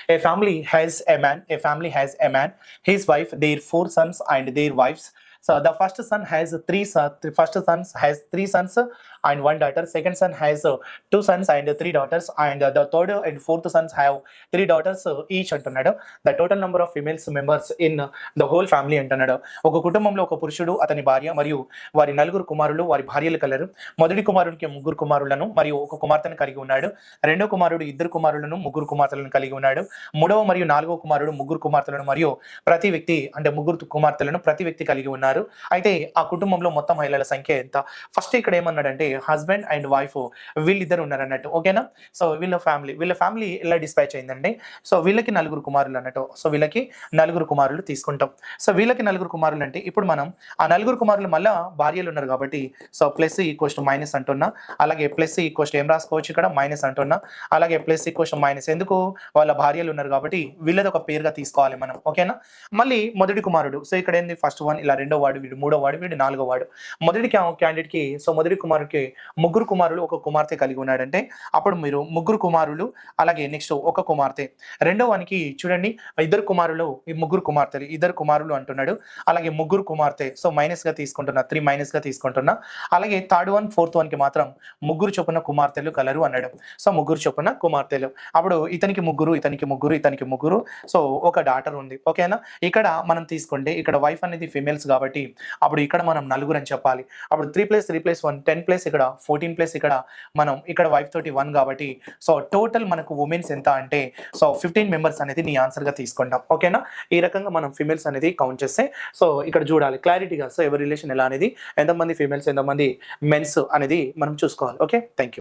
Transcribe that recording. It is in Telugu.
A family has a man, a family has a man, his wife, their four sons and their wives. So the first son has three sons. The first son has three sons and one daughter. Second son has two sons and three daughters. And the third and fourth sons have three daughters each అంటున్నాడు. The total number of females members in the whole family అంటున్నాడు. ఒక కుటుంబంలో ఒక పురుషుడు, అతని భార్య మరియు వారి నలుగురు కుమారులు, వారి భార్యలు కలరు. మొదటి కుమారునికి ముగ్గురు కుమారులను మరియు ఒక కుమార్తెను కలిగి ఉన్నాడు. రెండో కుమారుడు ఇద్దరు కుమారులను, ముగ్గురు కుమార్తెలను కలిగి ఉన్నాడు. మూడవ మరియు నాలుగవ కుమారుడు ముగ్గురు కుమార్తెలను మరియు ప్రతి వ్యక్తి అంటే ముగ్గురు కుమార్తెలను ప్రతి వ్యక్తి కలిగి ఉన్నారు. అయితే ఆ కుటుంబంలో మొత్తం మహిళల సంఖ్య ఎంత? ఫస్ట్ ఇక్కడ ఏమన్నాడంటే హస్బెండ్ అండ్ వైఫ్ వీళ్ళిద్దరు ఉన్నారు అన్నట్టు. ఓకేనా? సో వీళ్ళ ఫ్యామిలీ ఇలా డిస్పాచ్ అయిందండి. సో వీళ్ళకి నలుగురు కుమారులు అన్నట్టు. సో వీళ్ళకి నలుగురు కుమారులు తీసుకుంటాం. సో వీళ్ళకి నలుగురు కుమారులు అంటే ఇప్పుడు మనం ఆ నలుగురు కుమారులు మళ్ళా భార్యలు ఉన్నారు కాబట్టి so plus equals to minus అంటున్నా. అలాగే ప్లస్ ఈక్వల్స్ టు ఏం రాసుకోవచ్చు ఇక్కడ మైనస్ అంటున్నా. అలాగే ప్లస్ ఈక్వల్స్ టు మైనస్ ఎందుకు? వాళ్ళ భార్యలు ఉన్నారు కాబట్టి వీళ్ళది ఒక పేరుగా తీసుకోవాలి మనం. ఓకేనా? మళ్ళీ మొదటి కుమారుడు. సో ఇక్కడ ఏంది ఫస్ట్ వన్, ఇలా రెండో వాడు, వీడు మూడో వాడు, వీడు నాలుగో వాడు. మొదటి క్యాండిడేట్ కి సో మొదటి కుమారుడికి ముగ్గురు కుమారులు, ఒక కుమార్తె కలిగి ఉన్నాడంటే అప్పుడు మీరు ముగ్గురు కుమారులు అలాగే నెక్స్ట్ ఒక కుమార్తె. రెండో వానికి చూడండి ఇద్దరు కుమారులు, ఈ ముగ్గురు కుమార్తెలు, ఇద్దరు కుమారులు అంటున్నాడు. అలాగే ముగ్గురు కుమార్తె. సో మైనస్ గా తీసుకుంటున్నా, 3 మైనస్ గా తీసుకుంటున్నా. అలాగే థర్డ్ వన్, ఫోర్త్ వన్ కి మాత్రం ముగ్గురు చొప్పున కుమార్తెలు కలరు అన్నాడు. సో ముగ్గురు చొప్పున కుమార్తెలు. అప్పుడు ఇతనికి ముగ్గురు, ఇతనికి ముగ్గురు, ఇతనికి ముగ్గురు. సో ఒక డాటర్ ఉంది. ఓకేనా? ఇక్కడ మనం తీసుకుంటే ఇక్కడ వైఫ్ అనేది ఫిమేల్స్ కాబట్టి అప్పుడు ఇక్కడ మనం నలుగురు అని చెప్పాలి. అప్పుడు 3 + 1 10 ప్లస్ ఇక్కడ 14 ప్లస్ ఇక్కడ మనం ఇక్కడ వైఫ్ తోటి 1 కాబట్టి సో టోటల్ మనకు ఉమెన్స్ ఎంత అంటే సో 15 మెంబర్స్ అనేది నీ ఆన్సర్ గా తీసుకుంటాం. ఓకేనా? ఈ రకంగా మనం ఫిమేల్స్ అనేది కౌంట్ చేస్తే సో ఇక్కడ చూడాలి క్లారిటీగా. సో ఎవరి రిలేషన్ ఎలా అనేది, ఎంతమంది ఫిమేల్స్ ఎంతమంది మెన్స్ అనేది మనం చూసుకోవాలి. Okay, thank you.